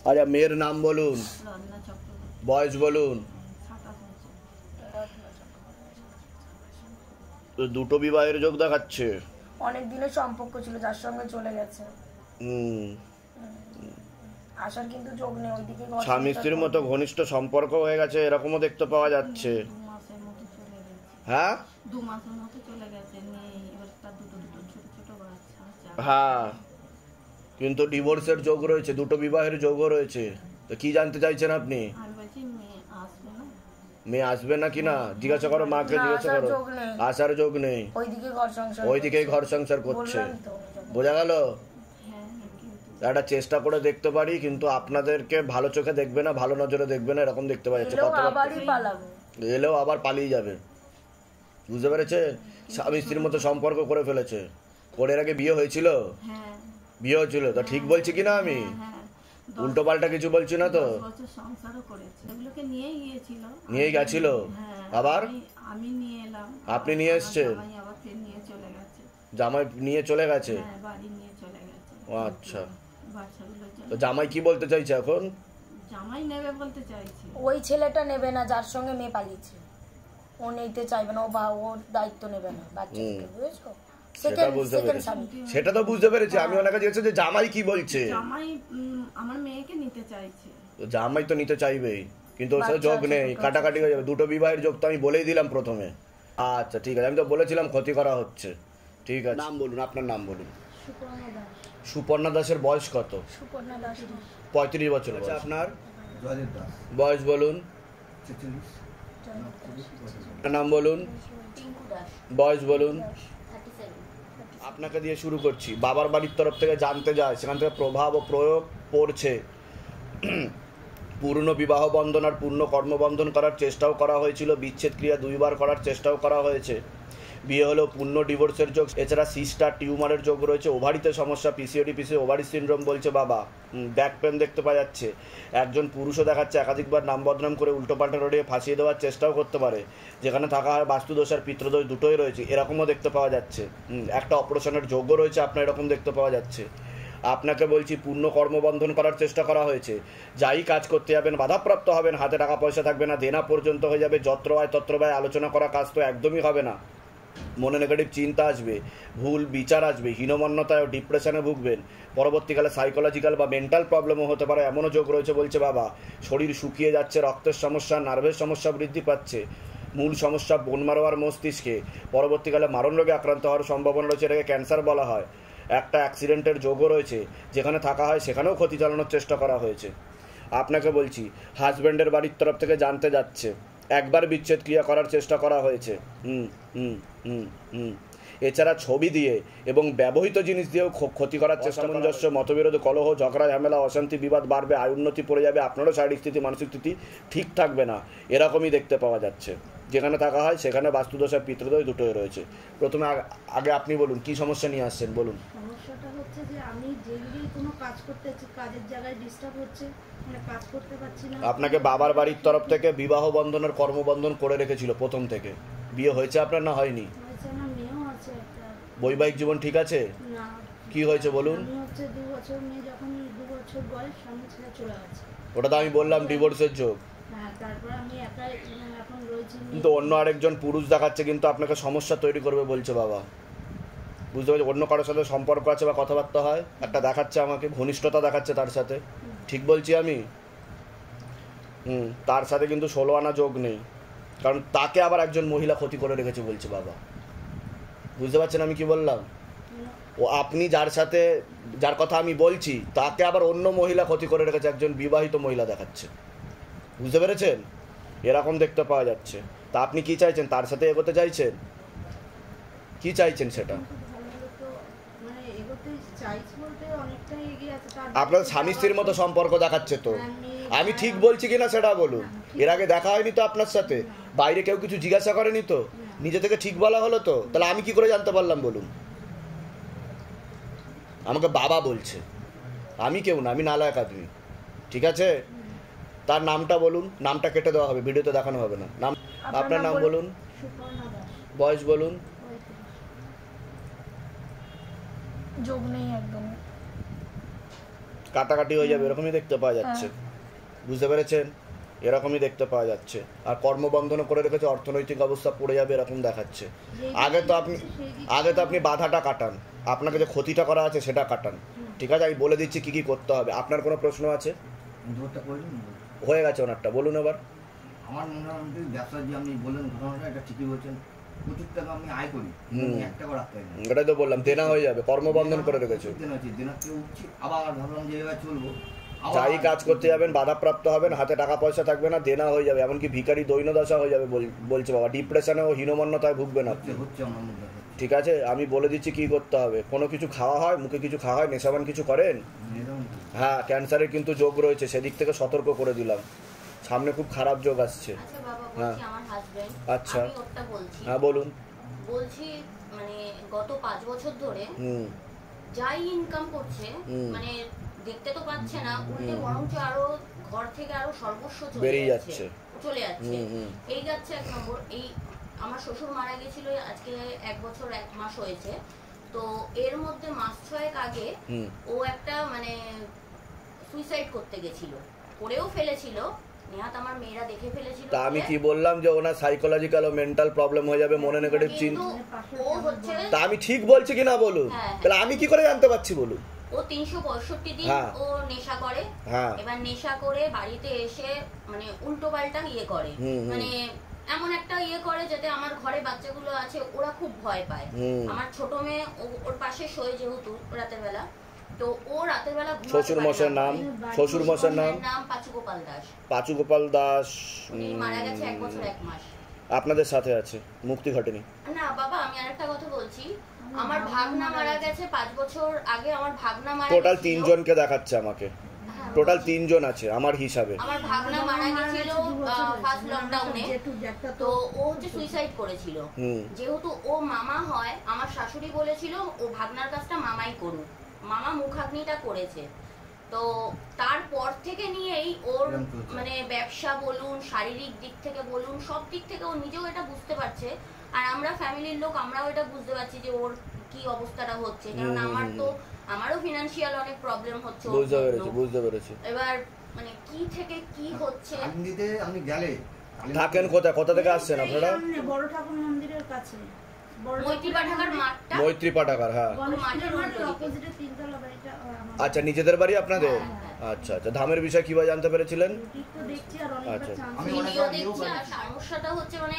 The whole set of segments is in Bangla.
আচ্ছা, মেয়ের নাম বলুন, বয়স বলুন। তো দুটো বিবাহের যোগ দেখাচ্ছে। অনেক দিনের সম্পর্ক ছিল, যার সঙ্গে চলে গেছে। আসার কিন্তু যোগ নেই ওইদিকে। স্বামী স্ত্রীর মতো ঘনিষ্ঠ সম্পর্ক হয়ে গেছে এরকমও দেখতে পাওয়া যাচ্ছে। হ্যাঁ, 2 মাসের মতো চলে গেছে, এবার তার দুটো ছোট ছোট বাচ্চা। হ্যাঁ, কিন্তু ডিভোর্সের যোগ রয়েছে, দুটো বিবাহের যোগও রয়েছে। তো কি জানতে চাইছেন আপনি? আমি বলছি মেয়ে আসবে না। মেয়ে আসবে না কিনা জিজ্ঞাসা করো, মাকে জিজ্ঞাসা করো। আসার যোগ নেই, ওইদিকেই ঘর সংসার করছে। বোঝা গেল? একটা চেষ্টা করে দেখতে পারি, কিন্তু আপনাদেরকে ভালো চোখে দেখবে না, ভালো নজরে দেখবে না, এরকম দেখতে পাওয়া যাচ্ছে। এলেও আবার পালিয়ে যাবে, বুঝতে পেরেছে? স্বামী স্ত্রীর মতো সম্পর্ক করে ফেলেছে। ওর আগে বিয়ে হয়েছিল? বিয়ে হয়েছিল। তা ঠিক বলছি কিনা আমি? উল্টো পাল্টা কিছু বলছি না তো? নিয়ে গেছিল, আবার আমি নিয়ে এলাম, আপনি নিয়ে এসছেন? জামাই নিয়ে চলে গেছে? আচ্ছা, তো জামাই কি বলতে চাইছে এখন? জামাই নেবে বলতে চাইছে। ওই ছেলেটা নেবে না যার সঙ্গে মেয়ে পালিয়েছে, ও নিতে চাইবে না, ওর দায়িত্ব নেবে না বাচ্চাকে, বুঝেছো? সেটা তো বুঝতে পেরেছি। আমি ওনাকে জিজ্ঞেস যে জামাই কি বলছে। জামাই আমার মেয়েকে নিতে চাইছে। জামাই তো নিতে চাইবেই, কিন্তু ওর সাথে যোগ নেই, কাটাকাটি হয়ে যাবে। দুটো বিবাহের যোগ তো আমি বলেই দিলাম প্রথমে। আচ্ছা ঠিক আছে, আমি তো বলেছিলাম ক্ষতি করা হচ্ছে। ঠিক আছে, নাম বলুন, আপনার নাম বলুন। সুপর্ণা দাসের বয়স কত? 35 বছর। আচ্ছা, আপনার বয়স বলুন, নাম বলুন, বয়স বলুন। আপনাকে দিয়ে শুরু করছি। বাবার বাড়ির তরফ থেকে জানতে যায়, সেখান থেকে প্রভাব ও প্রয়োগ পড়ছে। পূর্ণ বিবাহ বন্ধন আর পূর্ণ কর্মবন্ধন করার চেষ্টাও করা হয়েছিল, বিচ্ছেদ ক্রিয়া 2 বার করার চেষ্টাও করা হয়েছে। বিয়ে হলেও পূর্ণ ডিভোর্সের যোগ। এছাড়া সিস্টার টিউমারের যোগ রয়েছে, ওভারিতে সমস্যা, পিসিওডি ওভারি সিনড্রোম বলছে বাবা। ব্যাক পেন দেখতে পাওয়া যাচ্ছে। একজন পুরুষও দেখাচ্ছে একাধিকবার নাম বদনাম করে উল্টোপাল্টা রড়িয়ে ফাঁসিয়ে দেওয়ার চেষ্টাও করতে পারে। যেখানে থাকা হয় বাস্তুদোষ আর পিতৃদোষ দুটোই রয়েছে, এরকমও দেখতে পাওয়া যাচ্ছে। একটা অপারেশনের যোগ্য রয়েছে আপনার, এরকম দেখতে পাওয়া যাচ্ছে। আপনাকে বলছি, পূর্ণ কর্মবন্ধন করার চেষ্টা করা হয়েছে। যাই কাজ করতে যাবেন বাধাপ্রাপ্ত হবেন, হাতে টাকা পয়সা থাকবে না, দেনা পর্যন্ত হয়ে যাবে। যত্র আয় তত্র ব্যয়, আলোচনা করা কাজ তো একদমই হবে না। মনে নেগেটিভ চিন্তা আসবে, ভুল বিচার আসবে, হীনমন্যতায় ও ডিপ্রেশনে ভুগবেন। পরবর্তীকালে সাইকোলজিক্যাল বা মেন্টাল প্রবলেমও হতে পারে, এমনও যোগ রয়েছে বলছে বাবা। শরীর শুকিয়ে যাচ্ছে, রক্তের সমস্যা, নার্ভের সমস্যা বৃদ্ধি পাচ্ছে। মূল সমস্যা বোন মারো আর মস্তিষ্কে। পরবর্তীকালে মারণ রোগে আক্রান্ত হওয়ার সম্ভাবনা রয়েছে, এটাকে ক্যান্সার বলা হয়। একটা অ্যাক্সিডেন্টের যোগও রয়েছে, যেখানে থাকা হয় সেখানেও ক্ষতি চালানোর চেষ্টা করা হয়েছে। আপনাকে বলছি, হাজব্যান্ডের বাড়ির তরফ থেকে জানতে যাচ্ছে, একবার বিচ্ছেদ ক্রিয়া করার চেষ্টা করা হয়েছে। এছাড়া ছবি দিয়ে এবং ব্যবহৃত জিনিস দিয়েও ক্ষতি করার চেষ্টা। সামঞ্জস্য, মতবিরোধ, কলহ, ঝগড়া, ঝামেলা, অশান্তি, বিবাদ বাড়বে, আয় উন্নতি পড়ে যাবে, আপনারও শারীরিক স্থিতি, মানসিক স্থিতি ঠিক থাকবে না, এরকমই দেখতে পাওয়া যাচ্ছে। যেখানে থাকা হয় সেখানে বাস্তুদোষ আর পিতৃদোষ দুটোই রয়েছে। প্রথমে আগে আপনি বলুন কি সমস্যা নিয়ে আসছেন, বলুন। সমস্যাটা হচ্ছে যে আমি যেই কোনো কাজ করতে যাচ্ছি, কাজের জায়গায় ডিস্টার্ব হচ্ছে, মানে কাজ করতে পারছি না। আপনাকে বাবার বাড়ির তরফ থেকে বিবাহ বন্ধন আর কর্মবন্ধন করে রেখেছিল প্রথম থেকে। বিয়ে হয়েছে আপনার না হয়নি? আমার মেয়েও আছে একটা। বৈবাহিক জীবন ঠিক আছে? না। কি হয়েছে বলুন? আমি হচ্ছে 2 বছর, মেয়ে যখন 2 বছর বয়স স্বামী ছেড়ে চলে গেছে। ওটা তো আমি বললাম ডিভোর্সের যোগ। হ্যাঁ, তারপর আমি একাই এখন রয়েছি। কিন্তু অন্য আরেকজন পুরুষ দেখাচ্ছে, কিন্তু আপনাকে সমস্যা তৈরি করবে বলছে বাবা। বুঝতে পারছি, অন্য কারোর সাথে সম্পর্ক আছে বা কথাবার্তা হয়, একটা দেখাচ্ছে আমাকে, ঘনিষ্ঠতা দেখাচ্ছে তার সাথে। ঠিক বলছি আমি? তার সাথে কিন্তু 16 আনা যোগ নেই, কারণ তাকে আবার একজন মহিলা ক্ষতি করে রেখেছে বলছে বাবা। বুঝতে পারছেন আমি কি বললাম? ও আপনি যার কথা আমি বলছি, তাকে আবার অন্য মহিলা ক্ষতি করে রেখেছে, একজন বিবাহিত মহিলা দেখাচ্ছে। বুঝতে পেরেছেন? এরকম দেখতে পাওয়া যাচ্ছে। তা আপনি কি চাইছেন? তার সাথে এগোতে চাইছেন? কি চাইছেন সেটা? আপনার স্বামী স্ত্রীর মতো সম্পর্ক দেখাচ্ছে তো। আমি ঠিক বলছি কিনা সেটা বলুন। এর আগে দেখা হয়নি তো আপনার সাথে? বাইরে কেউ কিছু জিজ্ঞাসা করেনি তো? নিজে থেকে ঠিক বলা হলো তো? তাহলে আমি কি করে জানতে পারলাম বলুন? আমাকে বাবা বলছে, আমি কেউ না, আমি নালায়ক আদমি। ঠিক আছে, তার নামটা বলুন। নামটা কেটে দেওয়া হবে, ভিডিওতে দেখানো হবে না। নাম, আপনার নাম বলুন, বয়স বলুন। যোগ নেই একদম। কাটাকাটি হয়ে যাবে এরকমই দেখতে পাওয়া যাচ্ছে, বুঝতে পেরেছেন? এরকমই দেখতে পাওয়া যাচ্ছে। আর কর্মবন্ধন করে রেখেছে, অর্থনৈতিক অবস্থা পড়ে যাবে এরকম দেখাচ্ছে। আগে তো আপনি বাধাটা কাটান, আপনাকে যে ক্ষতিটা করা আছে সেটা কাটান, ঠিক আছে? আমি বলে দিচ্ছি কি কি করতে হবে। আপনার কোনো প্রশ্ন আছে? হয়ে গেছে ওনারটা, বলুন এবার। আমার মোটামুটি ব্যবসা যে আপনি বললেন ঘটনাটা, এটা ঠিকই বলছেন, প্রচুর টাকা আমি আয় করি, এক টাকা রাখতে হয় না। এটাই তো বললাম, দেনা হয়ে যাবে, কর্মবন্ধন করে রেখেছে। দেনা কেউ উঠছি, আবার ভাবলাম যে এবার চলবো, যাই কাজ করতে যাবেন বাধাপ্রাপ্ত হবেন, হাতে টাকা পয়সা থাকবে না, দেনা হয়ে যাবে, এমনকি ভিখারি দৈন্যদশা হয়ে যাবে বলছে বাবা। ডিপ্রেশনে ও হীনমন্যতায় ভুগবেন আপনি, হচ্ছে আমার মধ্যে। ঠিক আছে? আমি বলে দিচ্ছি কি করতে হবে। কোনো কিছু খাওয়া হয়, মুখে কিছু খাওয়া হয়, নেশাবান কিছু করেন? হ্যাঁ, ক্যান্সারের কিন্তু যোগ রয়েছে, সেদিক থেকে সতর্ক করে দিলাম, সামনে খুব খারাপ যোগ আসছে। আচ্ছা বাবা, হ্যাঁ। বলছি আমার হাজবেন্ড, আচ্ছা। আমি ওটা বলছি। হ্যাঁ বলুন। বলছি মানে গত 5 বছর ধরে হুম যাই ইনকাম করছে, মানে দেখতে তো পাচ্ছে না, উল্টে বরঞ্চ আরো ঘর থেকে আরো সর্বস্ব বেরিয়ে যাচ্ছে। চলে যাচ্ছে। এই যাচ্ছে 1 নম্বর। এই আমার শ্বশুর মারা গেছিল আজকে 1 বছর 1 মাস হয়েছে। তো এর মধ্যে মাস 6 আগে ও একটা মানে সুইসাইড করতে গেছিল, করেও ফেলেছিল। নেহাত আমার মেয়েরা দেখে ফেলেছিল। তা আমি কি বললাম যে ওনার সাইকোলজিক্যাল ও মেন্টাল প্রবলেম হয়ে যাবে, মনে নেগেটিভ চিন্তা। ও হচ্ছে, তা আমি ঠিক বলছি কিনা বলুন? তাহলে আমি কি করে জানতে পারছি বলুন? ও 365 দিন ও নেশা করে। এবার নেশা করে বাড়িতে এসে মানে উল্টো পাল্টা ইয়ে করে, মানে এমন একটা ইয়ে করে যাতে আমার ঘরে বাচ্চাগুলো আছে ওরা খুব ভয় পায়। আমার ছোট মেয়ে ওর পাশে শোয় যেহেতু রাতের বেলা, তো ও রাতের বেলা শ্বশুর মশাইয়ের নাম? শ্বশুর মশাইয়ের নাম পাচুগোপাল দাস। পাচুগোপাল দাস উনি মারা গেছে 1 বছর 1 মাস। আপনাদের সাথে আছে, মুক্তি ঘটেনি? না বাবা, আমি আরেকটা কথা বলছি। আমার ভাগনা মারা গেছে 5 বছর আগে। আমার ভাগনা মারা টোটাল 3 জনকে দেখাচ্ছে আমাকে, টোটাল 3 জন আছে আমার হিসাবে। আমার ভাগনা মারা গেছিল ফার্স্ট লকডাউনে, তো ও যে সুইসাইড করেছিল। যেহেতু ও মামা হয়, আমার শাশুড়ি বলেছিল ও ভাগনার কাজটা মামাই করুক, মামা মুখাগ্নিটা করেছে। তো তারপর থেকে নিয়েই ওর মানে ব্যবসা বলুন, শারীরিক দিক থেকে বলুন, সব দিক থেকে ও নিজেও এটা বুঝতে পারছে। আর আমরা ফ্যামিলির লোক, আমরাও এটা বুঝতে পারছি যে ওর কি অবস্থাটা হচ্ছে, কারণ আমারও ফিনান্সিয়াল অনেক প্রবলেম হচ্ছে। বুঝতে পেরেছি। এবার মানে কি থেকে কি হচ্ছে। আপনি গেলে থাকেন কোথায়, কোথা থেকে আসছেন আপনারা? বড় ঠাকুর মন্দিরের কাছে, মৈত্রী পাঠাগার মাঠটা। মৈত্রী পাঠাগার, হ্যাঁ। আচ্ছা, নিজেদের বাড়ি আপনাদের? আচ্ছা আচ্ছা। ধামের বিষয় কিভাবে জানতে পেরেছিলেন? আচ্ছা, সমস্যাটা হচ্ছে মানে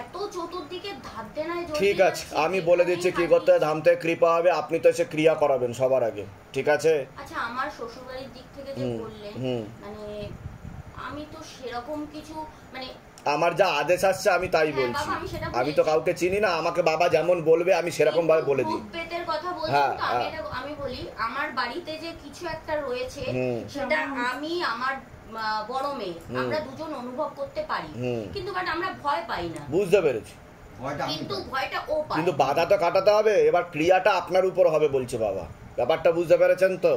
এত চতুর্দিকে ধার দেনায়। ঠিক আছে, আমি বলে দিচ্ছি কি করতে হয়। ধাম থেকে কৃপা হবে, আপনি তো এসে ক্রিয়া করাবেন সবার আগে, ঠিক আছে? আচ্ছা, আমার শ্বশুরবাড়ির দিক থেকে যে বললেন, মানে আমি তো সেরকম কিছু মানে আমার যা আদেশ আসছে আমি তাই বলছি। আমি তো কাউকে চিনি না, আমাকে বাবা যেমন বলবে আমি সেরকম ভাবে বলে দিই। পেটের কথা বলছেন তো আমি বলি, আমার বাড়িতে যে কিছু একটা রয়েছে সেটা আমি আমার বড় মেয়ে আমরা দুজন অনুভব করতে পারি, কিন্তু বাট আমরা ভয় পাই না। বুঝতে পেরেছি, কিন্তু ভয়টা ও পায়। কিন্তু বাধা তো কাটাতে হবে। এবার ক্রিয়াটা আপনার উপর হবে বলছে বাবা, ব্যাপারটা বুঝতে পেরেছেন তো?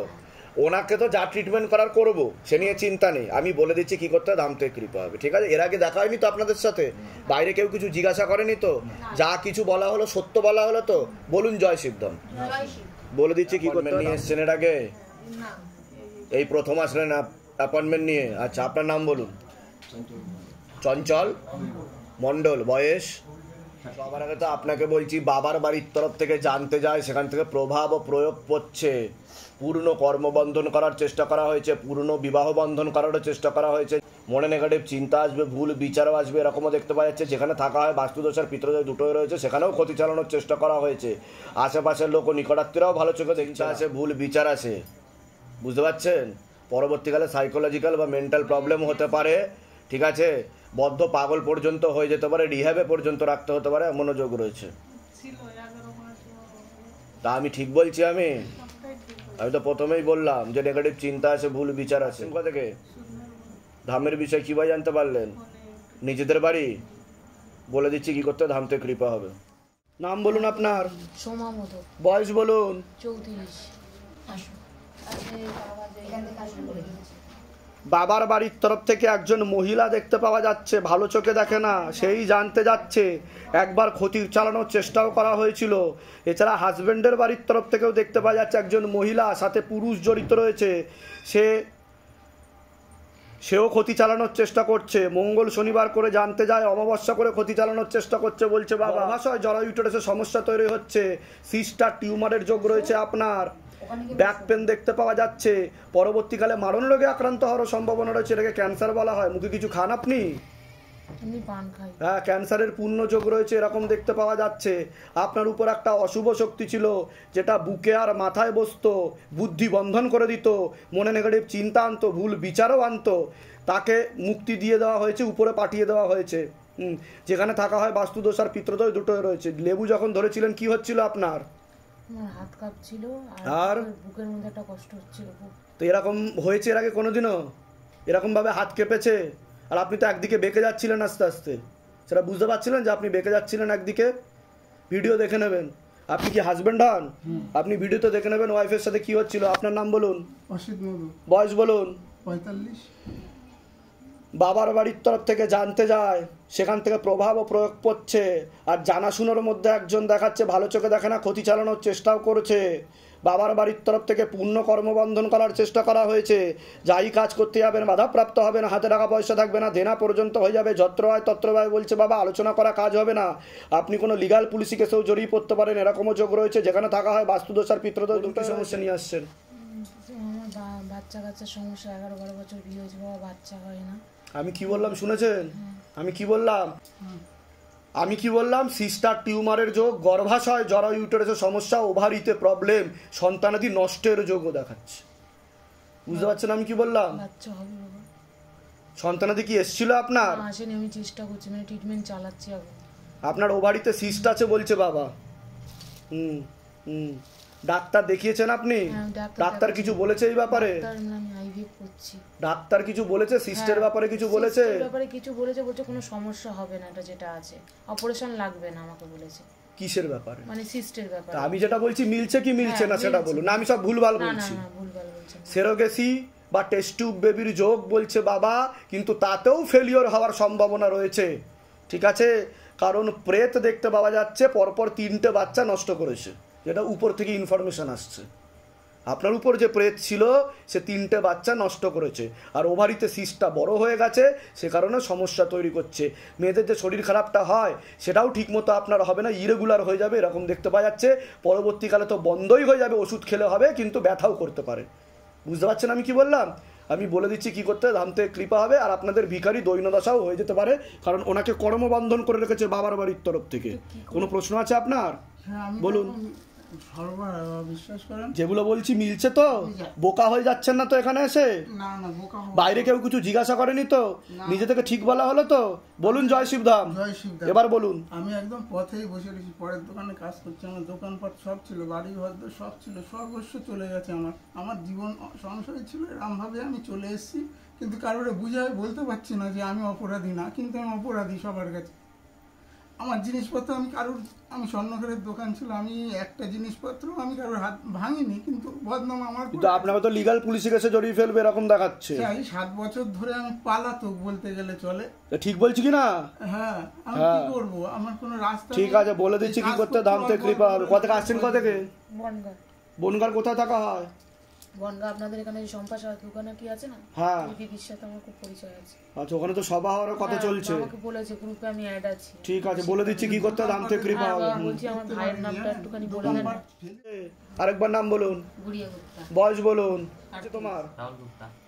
ওনাকে তো যা ট্রিটমেন্ট করার করবো, সে নিয়ে চিন্তা নেই। আমি বলে দিচ্ছি কি করতে হয়, ধাম থেকে কৃপা হবে, ঠিক আছে? এর আগে দেখা হয়নি তো আপনাদের সাথে? বাইরে কেউ কিছু জিজ্ঞাসা করেনি তো? যা কিছু বলা হলো সত্য বলা হলো তো? বলুন জয় শিবধাম। বলে দিচ্ছি কি করতে নিয়ে এসছেন এর আগে? এই প্রথম আসলেন অ্যাপয়েন্টমেন্ট নিয়ে? আচ্ছা, আপনার নাম বলুন। চঞ্চল মণ্ডল। বয়স? সবার আগে তো আপনাকে বলছি, বাবার বাড়ির তরফ থেকে জানতে যায়, সেখান থেকে প্রভাব ও প্রয়োগ পড়ছে। পূর্ণ কর্মবন্ধন করার চেষ্টা করা হয়েছে, পূর্ণ বিবাহ বন্ধন করারও চেষ্টা করা হয়েছে। মনে নেগেটিভ চিন্তা আসবে, ভুল বিচারও আসবে, এরকমও দেখতে পাওয়া যাচ্ছে। যেখানে থাকা হয় বাস্তুদোষ আর পিতৃদোষ দুটোই রয়েছে, সেখানেও ক্ষতি চালানোর চেষ্টা করা হয়েছে। আশেপাশের লোক ও নিকটাত্মীয়রাও ভালো চোখে দেখতে আসে, ভুল বিচার আসে, বুঝতে পারছেন? পরবর্তীকালে সাইকোলজিক্যাল বা মেন্টাল প্রবলেম হতে পারে, ঠিক আছে? বদ্ধ পাগল পর্যন্ত হয়ে যেতে পারে, রিহ্যাবে পর্যন্ত রাখতে হতে পারে, মনোযোগ রয়েছে। তা আমি ঠিক বলছি? আমি তো প্রথমেই বললাম যে নেগেটিভ চিন্তা আছে, ভুল বিচার আছে। কোথা থেকে? ধামের বিষয় কিভাবে জানতে পারলেন? নিজেদের বাড়ি? বলে দিচ্ছি কি করতে, ধাম থেকে কৃপা হবে। নাম বলুন আপনার। সোমা মতো। বয়স বলুন। 34। আসো। বাবার বাড়ির তরফ থেকে একজন মহিলা দেখতে পাওয়া যাচ্ছে, ভালো চোখে দেখে না, সেই জানতে যাচ্ছে। একবার ক্ষতি চালানোর চেষ্টাও করা হয়েছিল। এছাড়া হাজবেন্ডের বাড়ির তরফ থেকেও দেখতে পাওয়া যাচ্ছে একজন মহিলা, সাথে পুরুষ জড়িত রয়েছে, সেও ক্ষতি চালানোর চেষ্টা করছে। মঙ্গল শনিবার করে জানতে যায়, অমাবস্যা করে ক্ষতি চালানোর চেষ্টা করছে বলছে বাবা। গর্ভাশয় জরায়ুটারের সমস্যা তৈরি হচ্ছে, সিস্টার টিউমারের যোগ রয়েছে আপনার, ব্যাক পেন দেখতে পাওয়া যাচ্ছে, পরবর্তীকালে মারণ রোগে আক্রান্ত হওয়ার সম্ভাবনা রয়েছে, এটাকে ক্যান্সার বলা হয়। মুখে কিছু খান আপনি? হ্যাঁ, ক্যান্সারের পূর্ণ যোগ রয়েছে এরকম দেখতে পাওয়া যাচ্ছে। আপনার উপর একটা অশুভ শক্তি ছিল যেটা বুকে আর মাথায় বসতো, বুদ্ধি বন্ধন করে দিত, মনে নেগেটিভ চিন্তা আনতো, ভুল বিচারও আনতো, তাকে মুক্তি দিয়ে দেওয়া হয়েছে, উপরে পাঠিয়ে দেওয়া হয়েছে। যেখানে থাকা হয় বাস্তুদোষ আর পিতৃদোষ দুটোই রয়েছে। লেবু যখন ধরেছিলেন কি হচ্ছিল আপনার? হাত কাঁপছিল আর বুকের মধ্যে একটা কষ্ট হচ্ছিল। তো এরকম হয়েছে এর আগে কোনোদিনও? এরকম ভাবে হাত কেঁপেছে? আর আপনি তো একদিকে বেঁকে যাচ্ছিলেন আস্তে আস্তে, সেটা বুঝতে পারছিলেন যে আপনি বেঁকে যাচ্ছিলেন একদিকে? ভিডিও দেখে নেবেন। আপনি কি হাজবেন্ড হন? আপনি ভিডিওতে দেখে নেবেন ওয়াইফের সাথে কি হচ্ছিল। আপনার নাম বলুন। অসিত মধু। বয়স বলুন। 45। বাবার বাড়ির তরফ থেকে জানতে যায়, সেখান থেকে প্রভাব ও প্রয়োগ করছে। আর জানাশুনোর মধ্যে একজন দেখাচ্ছে, ভালো চোখে দেখে না, ক্ষতি চালানোর চেষ্টাও করেছে। বাবার বাড়ির তরফ থেকে পূর্ণ কর্মবন্ধন করার চেষ্টা করা হয়েছে। যাই কাজ করতে যাবেন বাধাপ্রাপ্ত হবে না, হাতে টাকা পয়সা থাকবে না, দেনা পর্যন্ত হয়ে যাবে, যত্র হয় তত্র হয় বলছে বাবা। আলোচনা করা কাজ হবে না। আপনি কোনো লিগাল পুলিশি কেসেও জড়িয়ে পড়তে পারেন, এরকমও যোগ রয়েছে। যেখানে থাকা হয় বাস্তুদোষ আর পিতৃদোষ দুটো সমস্যা নিয়ে আসছেন। বাচ্চা কাচ্চার সমস্যা, 11-12 বছর বিয়ে হয়েছে বাবা, বাচ্চা হয় না। আমি কি বললাম শুনেছেন? আমি কি বললাম? সিস্টার টিউমারের যোগ, গর্ভাশয় জরায়ুটারের সমস্যা, ওভারিতে প্রবলেম, সন্তানাদি নষ্টের যোগও দেখাচ্ছে। বুঝতে পারছেন আমি কি বললাম? বাচ্চা হবে বাবা। সন্তানাদি কি এসেছিল আপনার? আসেনি, আমি চেষ্টা করছি, মানে ট্রিটমেন্ট চালাচ্ছি এখন। আপনার ওভারিতে সিস্ট আছে বলছে বাবা। ডাক্তার দেখিয়েছেন আপনি? ডাক্তার কিছু বলেছে এই ব্যাপারে? ডাক্তার কিছু বলেছে সিস্টের ব্যাপারে? কিছু বলেছে? কিছু বলেছে, বলছে কোনো সমস্যা হবে না, এটা যেটা আছে অপারেশন লাগবে না আমাকে বলেছে। কিসের ব্যাপারে? মানে সিস্টের ব্যাপারে। আমি যেটা বলছি মিলছে কি মিলছে না সেটা বলুন না, আমি সব ভুলভাল বলছি। না ভুলভাল বলছেন। সেরোগেসি বা টেস্ট টিউব বেবির যোগ বলছে বাবা, কিন্তু তাতেও ফেলিওর হওয়ার সম্ভাবনা রয়েছে। ঠিক আছে, কারণ প্রেত দেখতে পাওয়া যাচ্ছে পরপর 3টে বাচ্চা নষ্ট করেছে, যেটা উপর থেকে ইনফরমেশন আসছে। আপনার উপর যে প্রেত ছিল সে 3টে বাচ্চা নষ্ট করেছে, আর ওভারিতে সিস্টটা বড় হয়ে গেছে, সে কারণে সমস্যা তৈরি করছে। মেয়েদের যে শরীর খারাপটা হয় সেটাও ঠিকমতো আপনার হবে না, ইরেগুলার হয়ে যাবে, এরকম দেখতে পাওয়া যাচ্ছে। পরবর্তীকালে তো বন্ধই হয়ে যাবে, ওষুধ খেলে হবে, কিন্তু ব্যথাও করতে পারে। বুঝতে পারছেন আমি কি বললাম? আমি বলে দিচ্ছি কি করতে, ধামতে কৃপা হবে। আর আপনাদের ভিখারি দৈন্যদশাও হয়ে যেতে পারে, কারণ ওনাকে কর্মবন্ধন করে রেখেছে বাবার বাড়ির তরফ থেকে। কোনো প্রশ্ন আছে আপনার? বলুন। বিশ্বাস করেন যেগুলো বলছি মিলছে তো? বোকা হয়ে যাচ্ছেন না তো এখানে এসে? বাইরে কেউ কিছু জিজ্ঞাসা করেনি তো? নিজে থেকে ঠিক বলা হলো তো? বলুন জয় শিবধাম। এবার বলুন। আমি একদম পথেই বসে রয়েছি, পরের দোকানে কাজ করছি, আমার দোকানপাট সব ছিল, বাড়ি ঘর সব ছিল, সর্বস্ব চলে গেছে। আমার জীবন সংসারে ছিল, এরমভাবে আমি চলে এসেছি। কিন্তু কারোরে বুঝায় বলতে পারছি না যে আমি অপরাধী না, কিন্তু আমি অপরাধী সবার কাছে। আমার জিনিসপত্র আমি স্বর্ণকারের দোকান ছিল, আমি একটা জিনিসপত্র আমি কারোর হাত ভাঙিনি, কিন্তু বদনাম আমার। কিন্তু আপনাকে তো লিগ্যাল পুলিশে কাছে জড়িয়ে ফেলবে এরকম দেখাচ্ছে। 7 বছর ধরে আমি পালাতক বলতে গেলে চলে। ঠিক বলছি কি না? হ্যাঁ, আমি কি করব? আমার কোনো রাস্তা। ঠিক আছে, বলে দিচ্ছি কি করতে, ধামতে কৃপা হবে। কোথা থেকে আসছেন? কোথা থেকে? বনগাঁ। বনগাঁর কোথায় থাকা হয়? বনগাঁ আপনাদের এখানে সম্পাশা দোকানে কি আছে না? হ্যাঁ, দিদির সাথে আমার খুব পরিচয় আছে। আচ্ছা, ওখানে তো সভা হওয়ার কথা চলছে। আমাকে বলেছে গ্রুপে আমি অ্যাড আছি। ঠিক আছে, বলে দিচ্ছি কি করতে, ধামতে কৃপা হবে। বলছি আমার ভাইয়ের নামটা একটুখানি বলে দেন। আরেকবার নাম বলুন। গুড়িয়া গুপ্তা। বয়স বলুন। তোমার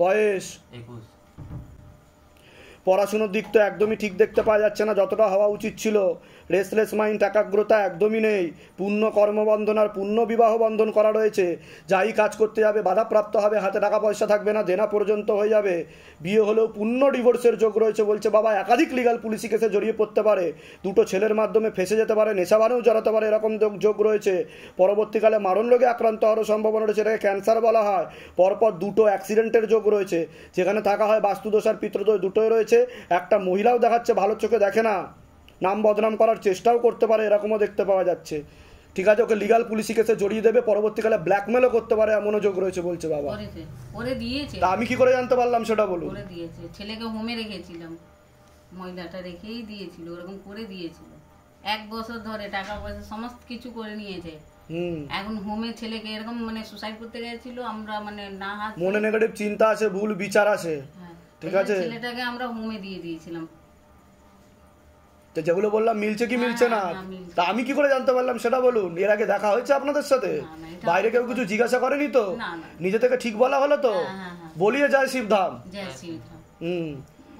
বয়স? 21। পড়াশুনোর দিক তো একদমই ঠিক দেখতে পাওয়া যাচ্ছে না, যতটা হওয়া উচিত ছিল। রেসলেস মাইন্ড, একাগ্রতা একদমই নেই। পূর্ণ কর্মবন্ধন আর পূর্ণ বিবাহ বন্ধন করা রয়েছে। যাই কাজ করতে যাবে বাধাপ্রাপ্ত হবে, হাতে টাকা পয়সা থাকবে না, দেনা পর্যন্ত হয়ে যাবে। বিয়ে হলেও পূর্ণ ডিভোর্সের যোগ রয়েছে বলছে বাবা। একাধিক লিগাল পুলিশি কেসে জড়িয়ে পড়তে পারে, 2টো ছেলের মাধ্যমে ফেসে যেতে পারে, নেশাবানেও জড়াতে পারে, এরকম যোগ রয়েছে। পরবর্তীকালে মারণ রোগে আক্রান্ত হওয়ার সম্ভাবনা রয়েছে, এটাকে ক্যান্সার বলা হয়। পরপর 2টো অ্যাক্সিডেন্টের যোগ রয়েছে, যেখানে থাকা হয় বাস্তুদোষ আর পিতৃদোষ দুটোই রয়েছে। একটা মহিলাও দেখাচ্ছে ভালো চোখে দেখে না, নাম বদনাম করার চেষ্টাও করতে পারে, এরকমও দেখতে পাওয়া যাচ্ছে। ঠিক আছে, ওকে লিগাল পুলিশি কেসে জড়িয়ে দেবে, পরবর্তীকালে ব্ল্যাকমেলও করতে পারে এমনও যোগ রয়েছে বলছে বাবা। করে দিয়েছে। তা আমি কি করে জানতে পারলাম সেটা বলুন। করে দিয়েছে, ছেলেকে হোমে রেখেছিলাম, মহিলাটা রেখেই দিয়েছিল, ওরকম করে দিয়েছিল। 1 বছর ধরে টাকা পয়সা সমস্ত কিছু করে নিয়েছে। এখন হোমে ছেলেকে এরকম মানে সুসাইড করতে গেছিল, আমরা মানে না হাত মনে নেগেটিভ চিন্তা আছে, ভুল বিচার আছে, ঠিক আছে, ছেলেটাকে আমরা হোমে দিয়ে দিয়েছিলাম। তো যেগুলো বললাম মিলছে কি মিলছে না, তা আমি কি করে জানতে পারলাম সেটা বলুন। এর আগে দেখা হয়েছে আপনাদের সাথে? বাইরে কেউ কিছু জিজ্ঞাসা করেনি তো? নিজে থেকে ঠিক বলা হলো তো? বলিয়ে যায় শিবধাম।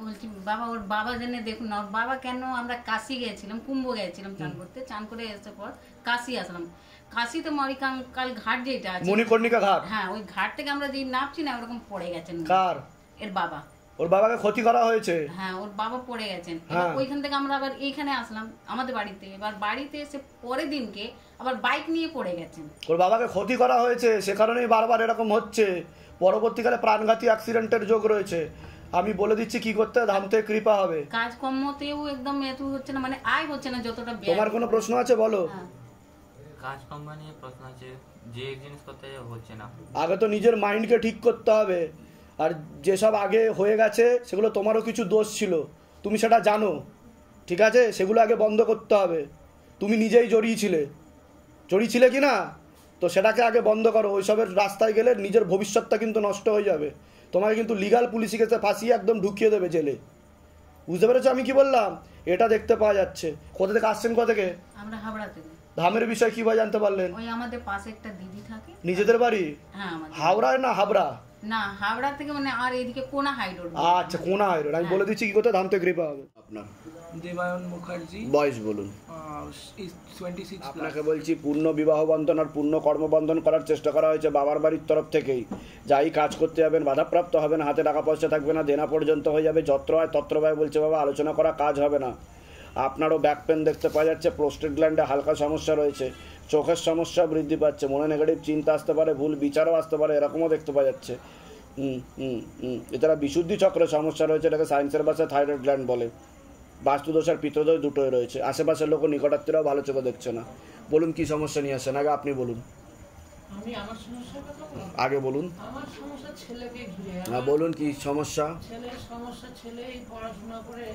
বলছি বাবা, ওর বাবা জেনে দেখুন না, ওর বাবা কেন, আমরা কাশি গেছিলাম, কুম্ভ গেছিলাম চান করতে, চান করে এসে পর কাশি আসলাম। কাশিতে মরিকাঙ্কাল ঘাট যেটা আছে, মণিকর্ণিকা ঘাট, হ্যাঁ ওই ঘাট থেকে আমরা যেই নামছি না ওরকম পড়ে গেছেন। কার? এর বাবা। ওর বাবাকে ক্ষতি করা হয়েছে? হ্যাঁ ওর বাবা পড়ে গেছেন। ওইখান থেকে আমরা আবার এইখানে আসলাম আমাদের বাড়িতে, এবার বাড়িতে এসে পরের দিনকে আবার বাইক নিয়ে পড়ে গেছেন। ওর বাবাকে ক্ষতি করা হয়েছে, সে কারণেই বারবার এরকম হচ্ছে। পরবর্তীকালে প্রাণঘাতী অ্যাক্সিডেন্টের যোগ রয়েছে। আমি বলে দিচ্ছি কি করতে, ধাম থেকে কৃপা হবে। কাজ কর্মতেও একদম এত হচ্ছে না, মানে আয় হচ্ছে না যতটা। তোমার কোনো প্রশ্ন আছে বলো? কাজ কর্ম নিয়ে প্রশ্ন আছে, যে জিনিস করতে হচ্ছে না। আগে তো নিজের মাইন্ডকে ঠিক করতে হবে, আর যেসব আগে হয়ে গেছে সেগুলো তোমারও কিছু দোষ ছিল, তুমি সেটা জানো, ঠিক আছে, সেগুলো আগে বন্ধ করতে হবে। তুমি নিজেই জড়িয়েছিলে কি না, তো সেটাকে আগে বন্ধ করো। ওইসবের রাস্তায় গেলে নিজের ভবিষ্যৎটা কিন্তু নষ্ট হয়ে যাবে। তোমাকে কিন্তু লিগাল পুলিশি কেসে ফাঁসিয়ে একদম ঢুকিয়ে দেবে জেলে। বুঝতে পেরেছো আমি কি বললাম? এটা দেখতে পাওয়া যাচ্ছে। কোথা থেকে আসছেন? কোথা থেকে? আমরা হাবড়া থেকে। ধামের বিষয় কিভাবে জানতে পারলেন? ওই আমাদের পাশে একটা দিদি থাকে। নিজেদের বাড়ি? হ্যাঁ আমাদের। হাওড়ায় না হাবড়া? না হাওড়া থেকে, মানে আর এদিকে কোনা হাই রোড। আচ্ছা কোনা হাই রোড। আমি বলে দিচ্ছি কি করতে ধাম থেকে কৃপা হবে। আপনার? দেবায়ন মুখার্জি। বয়স বলুন? 26। আপনাকে বলছি পূর্ণ বিবাহ বন্ধন আর পূর্ণ কর্মবন্ধন করার চেষ্টা করা হয়েছে বাবার বাড়ির তরফ থেকেই। যাই কাজ করতে যাবেন বাধাপ্রাপ্ত হবেন, হাতে টাকা পয়সা থাকবে না, দেনা পর্যন্ত হয়ে যাবে, যত্র হয় তত্র ব্যয় বলছে বাবা, আলোচনা করা কাজ হবে না। আপনারও ব্যাক পেন দেখতে পাওয়া যাচ্ছে, প্রোস্টেট গ্ল্যান্ডে হালকা সমস্যা রয়েছে, চোখের সমস্যা বৃদ্ধি পাচ্ছে, মনে নেগেটিভ চিন্তা আসতে পারে, ভুল বিচারও আসতে পারে, এরকমও দেখতে পাওয়া যাচ্ছে। এছাড়া বিশুদ্ধি চক্রের সমস্যা রয়েছে, এটাকে সায়েন্সের ভাষায় থাইরয়েড গ্ল্যান্ড বলে। বাস্তুদোষ আর পিত্রদোষ দুটোই রয়েছে। আশেপাশের লোক নিকটাত্মীরাও ভালো চোখে দেখছে না। বলুন কি সমস্যা নিয়ে আসেন, আগে আপনি বলুন। আমি আমার সমস্যার কথা বলবো? আগে বলুন। আমার সমস্যা ছেলেকে ঘিরে। হ্যাঁ বলুন কি সমস্যা? ছেলের সমস্যা, ছেলেই পড়াশোনা করে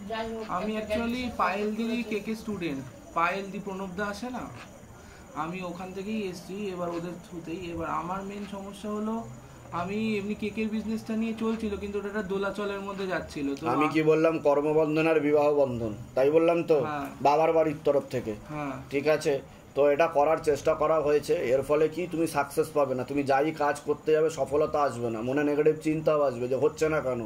যাই হোক। আমি অ্যাকচুয়ালি পায়েলদি কেকে স্টুডেন্ট, পায়েলদি প্রণবদা আসে না, আমি ওখান থেকেই এসেছি, এবার ওদের থ্রুতেই। এবার আমার মেন সমস্যা হলো, আমি এমনি কেকের বিজনেসটা নিয়ে চলছিল, কিন্তু ওটা দোলাচলের মধ্যে যাচ্ছিল। তো আমি কি বললাম কর্মবন্ধন আর বিবাহ বন্ধন, তাই বললাম তো বাবার বাড়ির তরফ থেকে, ঠিক আছে। তো এটা করার চেষ্টা করা হয়েছে, এর ফলে কি তুমি সাকসেস পাবে না, তুমি যাই কাজ করতে যাবে সফলতা আসবে না, মনে নেগেটিভ চিন্তাও আসবে যে হচ্ছে না কেন,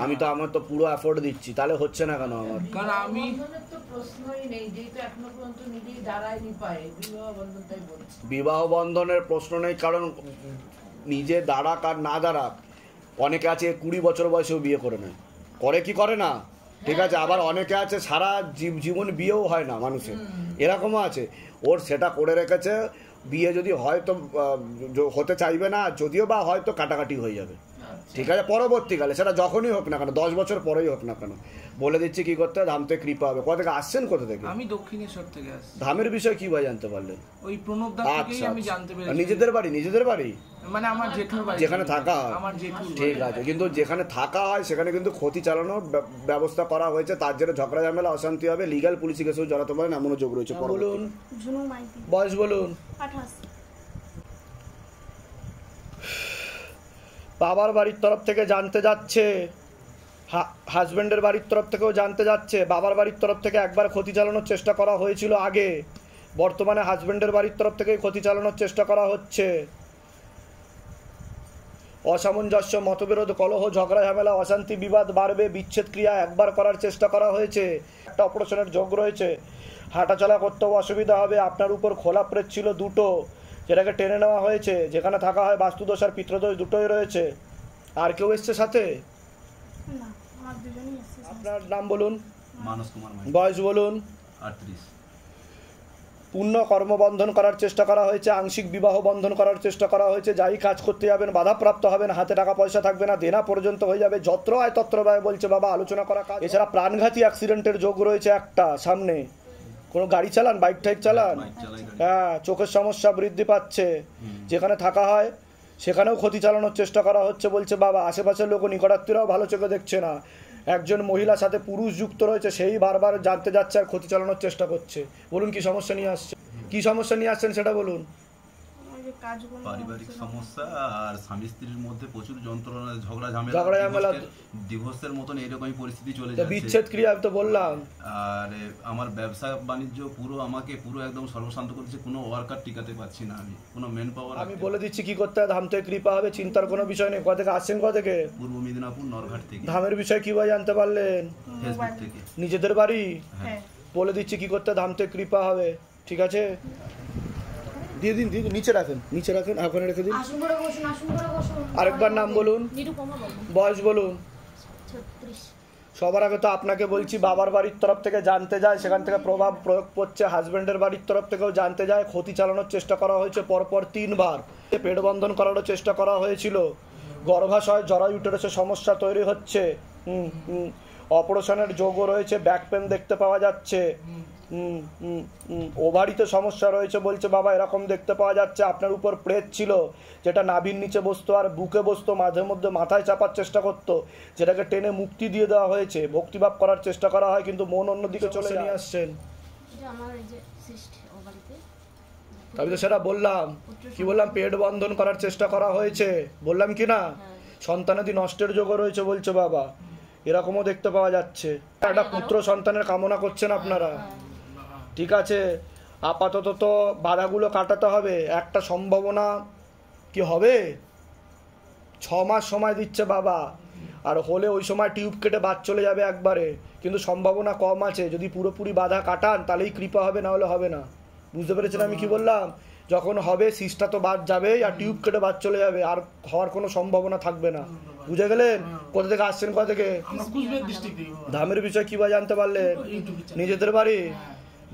আমি তো আমার তো পুরো এফোর্ট দিচ্ছি, তাহলে হচ্ছে না কেন আমার। কারণ আমি তো প্রশ্নই নেই, যেহেতু এখনো পর্যন্ত নিজেই দাঁড়ায়নি পায়ে, বিবাহ বন্ধনটাই বলছি। বিবাহ বন্ধনের প্রশ্ন নেই, কারণ নিজে দাঁড়াক আর না দাঁড়াক, অনেকে আছে 20 বছর বয়সেও বিয়ে করে নেয়, করে কি করে না, ঠিক আছে। আবার অনেকে আছে সারা জীবন বিয়েও হয় না মানুষের, এরকমও আছে। ওর সেটা করে রেখেছে, বিয়ে যদি হয় তো হতে চাইবে না, যদিও বা হয়তো কাটাকাটি হয়ে যাবে, ঠিক আছে, পরবর্তীকালে সেটা যখনই হোক না কেন, 10 বছর পরেই হোক না কেন। বলে দিচ্ছি কি করতে, ধাম থেকে কৃপা হবে। কোথা থেকে আসছেন? কোথা থেকে? আমি দক্ষিণেশ্বর থেকে আসছি। ধামের বিষয় কি ভাই জানতে পারলেন? ওই প্রণবদা থেকেই আমি জানতে পেরেছি। নিজেদের বাড়ি মানে আমার জেঠুর বাড়ি, যেখানে থাকা হয়, আমার জেঠুর, ঠিক আছে। কিন্তু যেখানে থাকা হয় সেখানে কিন্তু ক্ষতি চালানোর ব্যবস্থা করা হয়েছে, তার জন্য ঝগড়া ঝামেলা অশান্তি হবে, লিগ্যাল পুলিশি কেসেও জড়াতে পারেন, এমনও যোগ রয়েছে। বলুন বয়স বলুন? 28। বাবার বাড়ির তরফ থেকে জানতে যাচ্ছে, হাজব্যান্ডের বাড়ির তরফ থেকেও জানতে যাচ্ছে। বাবার বাড়ির তরফ থেকে একবার ক্ষতি চালানোর চেষ্টা করা হয়েছিল আগে, বর্তমানে হাজব্যান্ডের বাড়ির তরফ থেকে ক্ষতি চালানোর চেষ্টা করা হচ্ছে। অসামঞ্জস্য, মতবিরোধ, কলহ, ঝগড়া ঝামেলা, অশান্তি, বিবাদ বাড়বে, বিচ্ছেদ ক্রিয়া একবার করার চেষ্টা করা হয়েছে, একটা অপারেশনের যোগ রয়েছে, হাঁটাচলা করতেও অসুবিধা হবে। আপনার উপর খোলা প্রেত ছিল 2টো, যেটাকে টেনে নেওয়া হয়েছে, যেখানে থাকা হয় বাস্তুদোষ আর পিত্রদোষ দুটোই রয়েছে। আর কেউ এসছে সাথে? আপনার নাম বলুন? মানস কুমার। বয়স বলুন? 38। পূর্ণ কর্মবন্ধন করার চেষ্টা করা হয়েছে, আংশিক বিবাহ বন্ধন করার চেষ্টা করা হয়েছে, যাই কাজ করতে যাবেন বাধাপ্রাপ্ত হবেন, হাতে টাকা পয়সা থাকবে না, দেনা পর্যন্ত হয়ে যাবে, যত্র আয় তত্র ব্যয় বলছে বাবা, আলোচনা করা কাজ। এছাড়া প্রাণঘাতী অ্যাক্সিডেন্টের যোগ রয়েছে একটা সামনে, কোনো গাড়ি চালান, বাইক টাইক চালান? হ্যাঁ, চোখের সমস্যা বৃদ্ধি পাচ্ছে, যেখানে থাকা হয় সেখানেও ক্ষতি চালানোর চেষ্টা করা হচ্ছে বলছে বাবা। আশেপাশের লোক নিকটাত্মীয়রাও ভালো চোখে দেখছে না। একজন মহিলার সাথে পুরুষ যুক্ত রয়েছে, সেই বারবার জানতে যাচ্ছে আর ক্ষতি চালানোর চেষ্টা করছে। বলুন কি সমস্যা নিয়ে আসছে, কি সমস্যা নিয়ে আসছেন সেটা বলুন। পারিবারিক সমস্যা আর স্বামী স্ত্রীর মধ্যে প্রচুর যন্ত্রণা, ঝগড়া ঝামেলা, ডিভোর্সের মতন এরকমই পরিস্থিতি চলে যাচ্ছে, বিচ্ছেদ ক্রিয়া তো বললাম। আর আমার ব্যবসা বাণিজ্য আমাকে পুরো একদম সর্বশান্ত করছে, কোনো ওয়ার্কার টিকাতে পারছি না, আমি কোনো ম্যান পাওয়ার। আমি বলে দিচ্ছি কি করতে হয়, ধাম থেকে কৃপা হবে, চিন্তার কোনো বিষয় নেই। কোথা থেকে আসছেন? কোথা থেকে? পূর্ব মেদিনীপুর নরঘাট থেকে। ধামের বিষয় কিভাবে জানতে পারলেন? ফেসবুক থেকে। নিজেদের বাড়ি? হ্যাঁ। বলে দিচ্ছি কি করতে ধাম থেকে কৃপা হবে, ঠিক আছে? দিয়ে দিন, নিচে রাখেন, ওখানে রেখে দিন। আরেকবার নাম বলুন, বয়স বলুন। সবার আগে তো আপনাকে বলছি, বাবার বাড়ির তরফ থেকে জানতে যায়, সেখান থেকে প্রভাব প্রয়োগ করছে, হাজব্যান্ডের বাড়ির তরফ থেকেও জানতে যায়, ক্ষতি চালানোর চেষ্টা করা হয়েছে পরপর 3 বার, পেট বন্ধন করারও চেষ্টা করা হয়েছিল, গর্ভাশয় জরায়ু ইউটেরাসের সমস্যা তৈরি হচ্ছে, অপারেশনের যোগও রয়েছে, ব্যাক পেন দেখতে পাওয়া যাচ্ছে, ওভারিতে সমস্যা রয়েছে বলছে বাবা, এরকম দেখতে পাওয়া যাচ্ছে। আপনার উপর প্রেত ছিল, যেটা নাভির নিচে বসতো আর বুকে বসতো, মাঝে মধ্যে মাথায় চাপার চেষ্টা করতো, যেটাকে টেনে মুক্তি দিয়ে দেওয়া হয়েছে। ভক্তিভাব করার চেষ্টা করা হয়, কিন্তু মন অন্যদিকে চলে নিয়ে আসছেন। আমি তো সেটা বললাম, কি বললাম, পেট বন্ধন করার চেষ্টা করা হয়েছে বললাম কি না? সন্তানাদি নষ্টের যোগও রয়েছে বলছে বাবা, এরকমও দেখতে পাওয়া যাচ্ছে। একটা পুত্র সন্তানের কামনা করছেন আপনারা, ঠিক আছে? আপাতত তো বাধাগুলো কাটাতে হবে। একটা সম্ভাবনা কি হবে, 6 মাস সময় দিচ্ছে বাবা, আর হলে ওই সময় টিউব কেটে বাদ চলে যাবে একবারে, কিন্তু সম্ভাবনা কম আছে। যদি পুরোপুরি বাধা কাটান তাহলেই কৃপা হবে, না হলে হবে না। বুঝতে পেরেছেন আমি কি বললাম? যখন হবে সিস্টা তো বাদ যাবেই, আর টিউব কেটে বাদ চলে যাবে, আর হওয়ার কোনো সম্ভাবনা থাকবে না। বুঝে গেলেন? কোথা থেকে আসছেন? কোথা থেকে? ধামের বিষয় কিভাবে জানতে পারলেন? নিজেদের বাড়ি?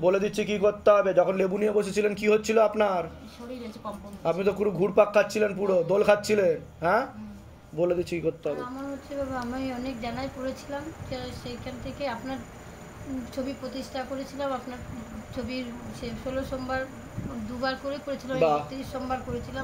বলে দিচ্ছি কি করতে হবে। যখন লেবু নিয়ে বসেছিলেন কি হচ্ছিল আপনার? আপনি তো পুরো ঘুরপাক খাচ্ছিলেন, পুরো দোল খাচ্ছিলেন। হ্যাঁ, বলে দিচ্ছি কি করতে হবে। আমার হচ্ছে বাবা, আমি অনেক জানাই পড়েছিলাম, সেইখান থেকে আপনার ছবি প্রতিষ্ঠা করেছিলাম। আপনার ছবির 16 সোমবার 2 বার করে করেছিলাম, 31 সোমবার করেছিলাম,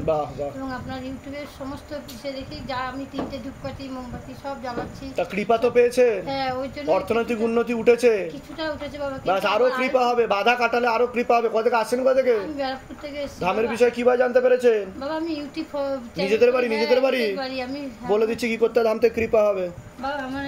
এবং আপনার ইউটিউবের সমস্ত বিষয় দেখি যা আমি 3টে ধূপকাঠি মোমবাতি সব জ্বালাচ্ছি। তা কৃপা তো পেয়েছেন? হ্যাঁ, ওই জন্য অর্থনৈতিক উন্নতি উঠেছে, কিছুটা উঠেছে বাবা। বাস আরো কৃপা হবে, বাধা কাটালে আরো কৃপা হবে। কোথা থেকে আসেন? কোথা থেকে? আমি ব্যারাকপুর থেকে এসেছি। ধামের বিষয় কিভাবে জানতে পেরেছেন? বাবা আমি ইউটিউব নিজেদের বাড়ি? নিজেদের বাড়ি? আমি বলে দিচ্ছি কি করতে ধাম থেকে কৃপা হবে। বাবা আমার